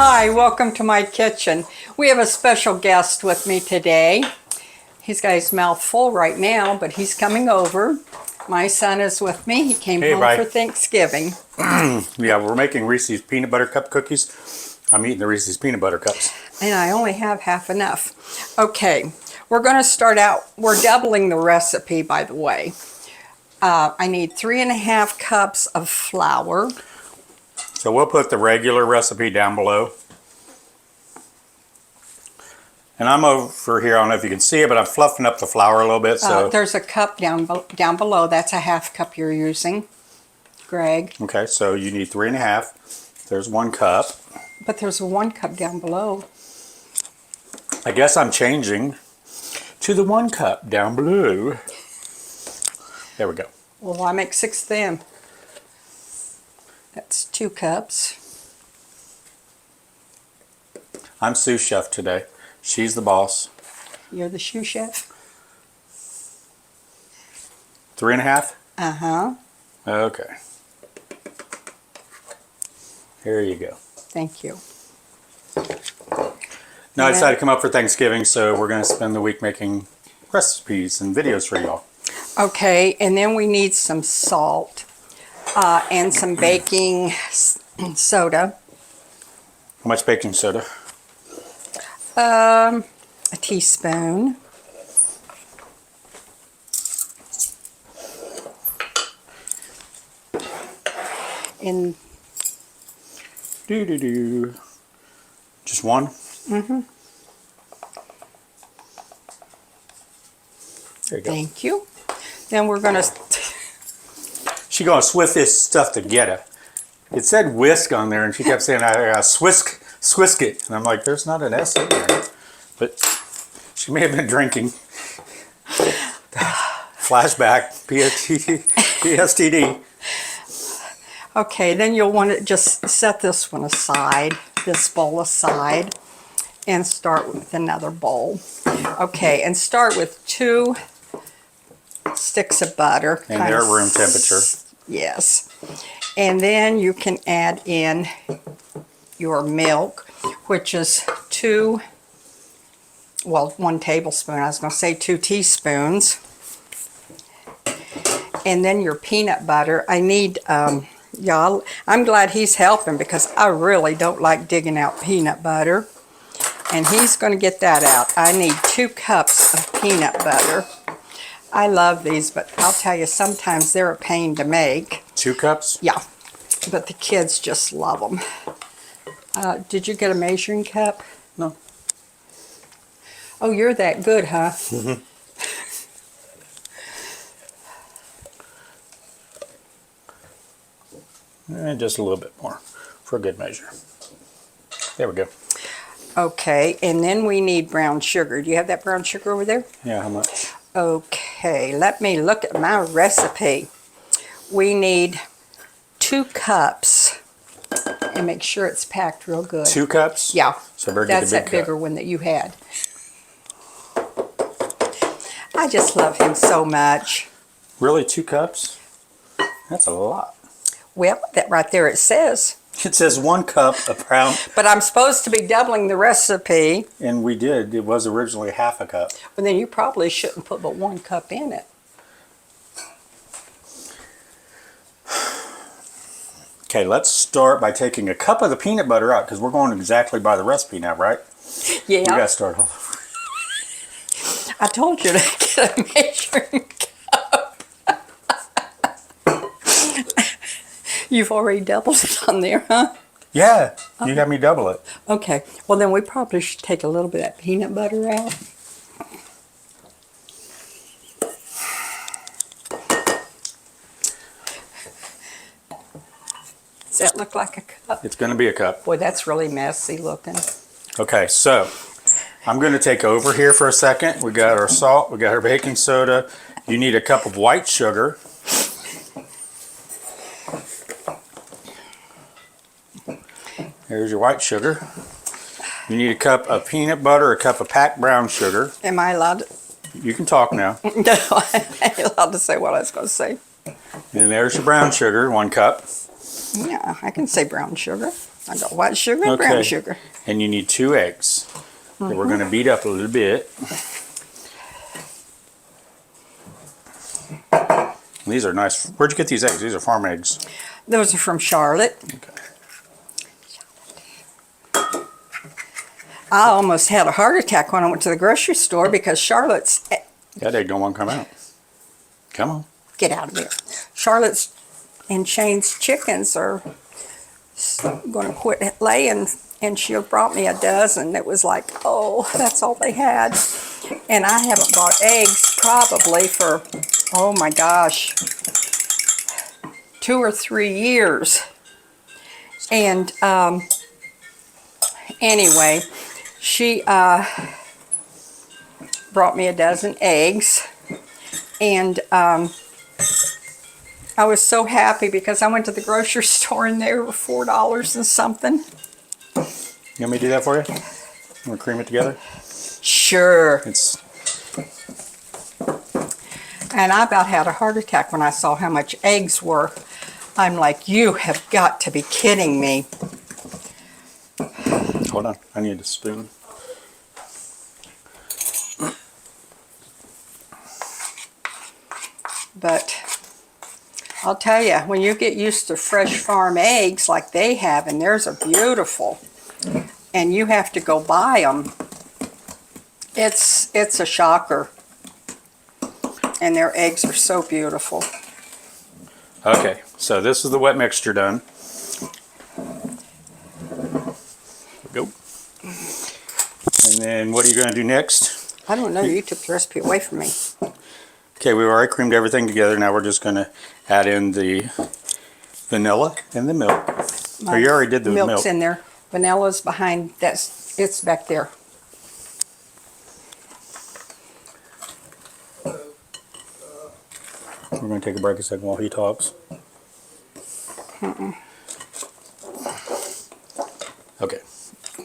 Hi, welcome to my kitchen. We have a special guest with me today. He's got his mouth full right now, but he's coming over. My son is with me. He came home for Thanksgiving. Yeah, we're making Reese's peanut butter cup cookies. I'm eating the Reese's peanut butter cups. And I only have half enough. Okay, we're going to start out. We're doubling the recipe, by the way. I need 3.5 cups of flour. So we'll put the regular recipe down below. And I'm over here, I don't know if you can see it, but I'm fluffing up the flour a little bit. So there's a cup down below. That's a half cup you're using, Greg. Okay, so you need 3.5. There's 1 cup. But there's a 1 cup down below. I guess I'm changing to the 1 cup down below. There we go. Well, I make 6 of them. That's 2 cups. I'm sous chef today. She's the boss. You're the sous chef? 3.5? Uh-huh. Okay. Here you go. Thank you. Now I decided to come up for Thanksgiving, so we're going to spend the week making recipes and videos for y'all. Okay, and then we need some salt and some baking soda. How much baking soda? A teaspoon. And Just 1? Mm-hmm. There you go. Thank you. Then we're going to... She gonna swift this stuff together. It said whisk on there, and she kept saying, I swisk it. And I'm like, there's not an S in there. But she may have been drinking. Flashback, PSTD. Okay, then you'll want to just set this one aside, this bowl aside, and start with another bowl. Okay, and start with 2 sticks of butter. And they're at room temperature. Yes. And then you can add in your milk, which is 1 tablespoon. I was going to say 2 teaspoons. And then your peanut butter. I need, y'all, I'm glad he's helping because I really don't like digging out peanut butter. And he's going to get that out. I need 2 cups of peanut butter. I love these, but I'll tell you, sometimes they're a pain to make. 2 cups? Yeah, but the kids just love them. Did you get a measuring cup? No. Oh, you're that good, huh? Mm-hmm. And just a little bit more for a good measure. There we go. Okay, and then we need brown sugar. Do you have that brown sugar over there? Yeah, how much? Okay, let me look at my recipe. We need 2 cups, and make sure it's packed real good. 2 cups? Yeah, So I better that's get the that big bigger one that you had. I just love him so much. Really, 2 cups? That's a lot. Well, that right there it says. It says 1 cup of brown. But I'm supposed to be doubling the recipe. And we did. It was originally half a cup. Well, then you probably shouldn't put but 1 cup in it. Okay, let's start by taking a cup of the peanut butter out because we're going exactly by the recipe now, right? Yeah. You got to start all over. I told you to get a measuring cup. You've already doubled it on there, huh? Yeah, you got me double it. Okay, well then we probably should take a little bit of that peanut butter out. Does that look like a cup? It's going to be a cup. Boy, that's really messy looking. Okay, so I'm going to take over here for a second. We got our salt, we got our baking soda. You need a cup of white sugar. There's your white sugar. You need a cup of peanut butter, a cup of packed brown sugar. Am I allowed to? You can talk now. No, I ain't allowed to say what I was going to say. And there's your brown sugar, 1 cup. Yeah, I can say brown sugar. I got white sugar and brown sugar. And you need 2 eggs that we're going to beat up a little bit. These are nice. Where'd you get these eggs? These are farm eggs. Those are from Charlotte. Okay. I almost had a heart attack when I went to the grocery store because Charlotte's... That egg don't want to come out. Come on. Get out of there. Charlotte's and Shane's chickens are going to quit laying, and she brought me a dozen. It was like, oh, that's all they had. And I haven't bought eggs probably for, oh my gosh, 2 or 3 years. And anyway, she brought me a dozen eggs, and I was so happy because I went to the grocery store and they were $4 and something. You want me to do that for you? You want to cream it together? Sure. It's... And I about had a heart attack when I saw how much eggs were. I'm like, you have got to be kidding me. Hold on, I need a spoon. But I'll tell you, when you get used to fresh farm eggs like they have, and theirs are beautiful, and you have to go buy them, it's a shocker. And their eggs are so beautiful. Okay, so this is the wet mixture done. Go. And then what are you going to do next? I don't know, you took the recipe away from me. Okay, we've already creamed everything together. Now we're just going to add in the vanilla and the milk. Or you already did the milk. Milk's in there. Vanilla's behind, it's back there. We're going to take a break a second while he talks. Okay,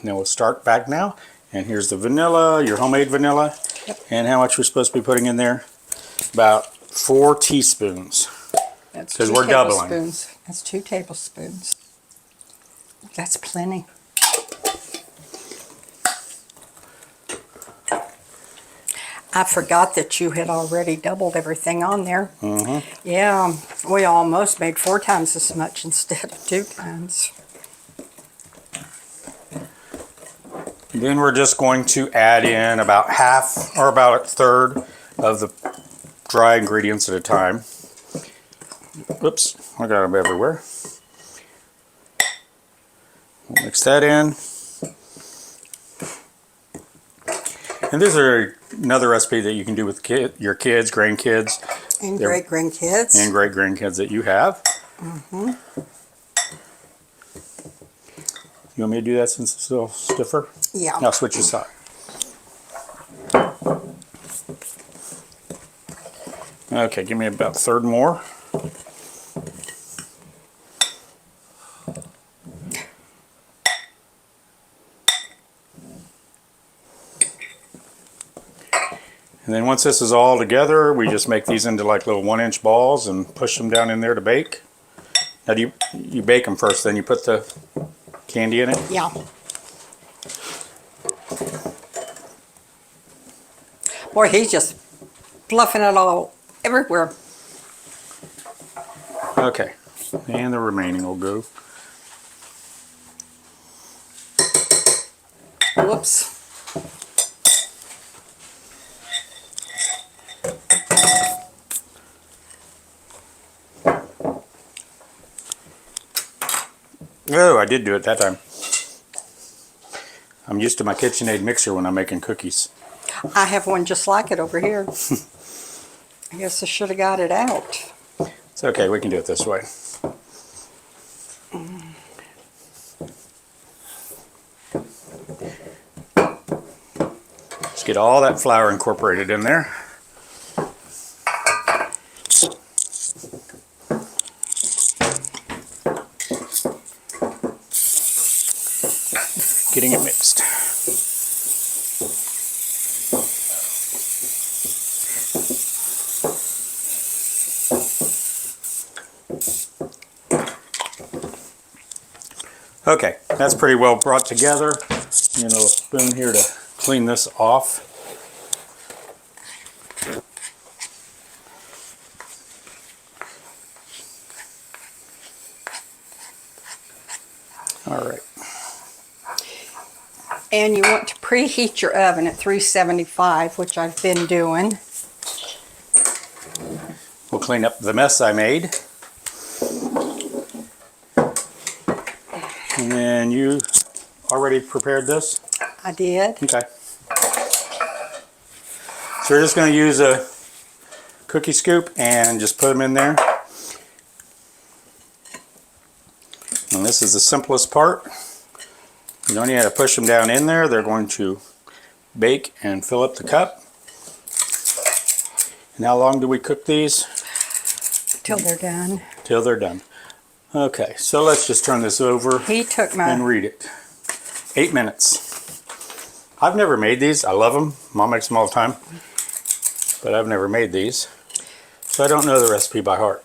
now we'll start back now. And here's the vanilla, your homemade vanilla. Yep. And how much we're supposed to be putting in there? About 4 teaspoons. That's 'Cause 2 we're doubling. tablespoons. That's 2 tablespoons. That's plenty. I forgot that you had already doubled everything on there. Yeah, we almost made 4 times as much instead of 2 times. Then we're just going to add in about half or about a third of the dry ingredients at a time. Oops, I got them everywhere. We'll mix that in. And this is another recipe that you can do with your kids, grandkids. And great-grandkids. And great-grandkids that you have. You want me to do that since it's a little stiffer? Yeah. Now switch your side. Okay, give me about a third more. And then once this is all together, we just make these into like little 1-inch balls and push them down in there to bake. Now do you bake them first, then you put the candy in it? Yeah. Boy, he's just fluffing it all everywhere. Okay, and the remaining will go. Whoops. Oh, I did do it that time. I'm used to my KitchenAid mixer when I'm making cookies. I have one just like it over here. I guess I should have got it out. It's okay, we can do it this way. Just get all that flour incorporated in there. Getting it mixed. Okay, That's pretty well brought together. You know, a spoon here to clean this off. All right. And you want to preheat your oven at 375, which I've been doing. We'll clean up the mess I made. And then you already prepared this? I did. Okay. So we're just going to use a cookie scoop and just put them in there. And this is the simplest part. You don't need to push them down in there. They're going to bake and fill up the cup. And how long do we cook these? Till they're done. Till they're done. Okay, so let's just turn this over He took my... and read it. 8 minutes. I've never made these. I love them. Mom makes them all the time. But I've never made these. So I don't know the recipe by heart.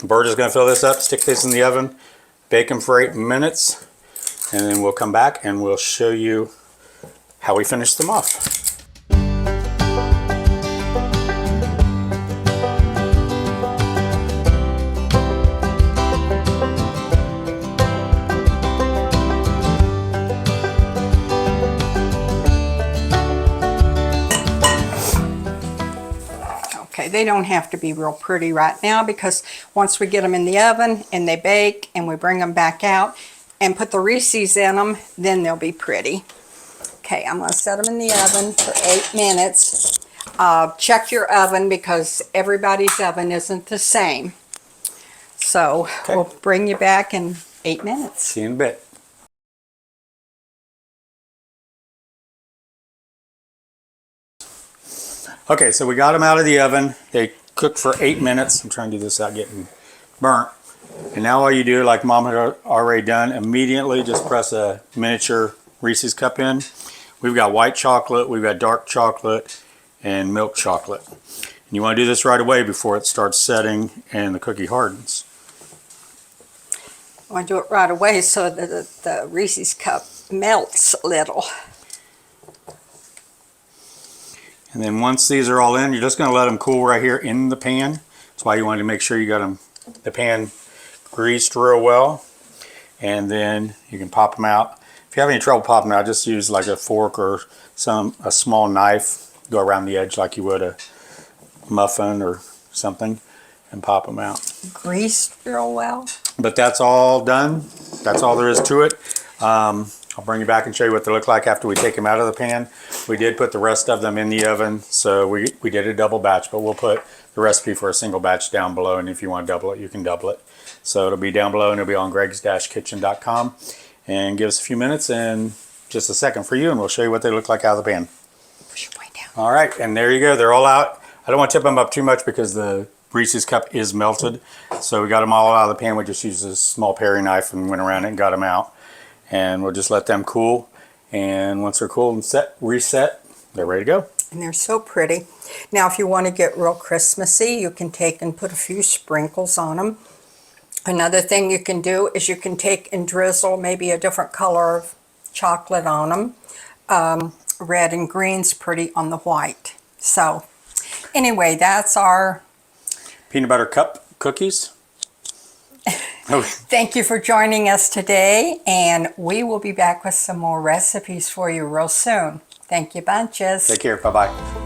Bird is going to fill this up, stick this in the oven, bake them for 8 minutes, and then we'll come back and we'll show you how we finish them off. Okay, they don't have to be real pretty right now because once we get them in the oven and they bake and we bring them back out and put the Reeses in them, then they'll be pretty. Okay, I'm going to set them in the oven for 8 minutes. Check your oven because everybody's oven isn't the same. So Okay. we'll bring you back in 8 minutes. See you in a bit. Okay, so we got them out of the oven. They cooked for 8 minutes. I'm trying to do this without getting burnt. And now all you do, like Mom had already done, immediately just press a miniature Reese's cup in. We've got white chocolate, we've got dark chocolate, and milk chocolate. And you want to do this right away before it starts setting and the cookie hardens. I want to do it right away so that the Reese's cup melts a little. And then once these are all in, you're just going to let them cool right here in the pan. That's why you want to make sure you got them, the pan greased real well. And then you can pop them out. If you have any trouble popping them out, just use like a fork or a small knife. Go around the edge like you would a muffin or something and pop them out. Greased real well. But that's all done. That's all there is to it. I'll bring you back and show you what they look like after we take them out of the pan. We did put the rest of them in the oven, so we did a double batch, but we'll put the recipe for a single batch down below, and if you want to double it, you can double it. So it'll be down below, and it'll be on gregs-kitchen.com. And give us a few minutes and just a second for you, and we'll show you what they look like out of the pan. Push it way down. All right, and there you go. They're all out. I don't want to tip them up too much because the Reese's cup is melted. So we got them all out of the pan. We just used a small paring knife and went around it and got them out. And we'll just let them cool. And once they're cool and reset, they're ready to go. And they're so pretty. Now, if you want to get real Christmassy, you can take and put a few sprinkles on them. Another thing you can do is you can take and drizzle maybe a different color of chocolate on them. Red and green's pretty on the white. So, anyway, that's our Peanut butter cup cookies. Thank you for joining us today, and we will be back with some more recipes for you real soon. Thank you bunches. Take care. Bye-bye.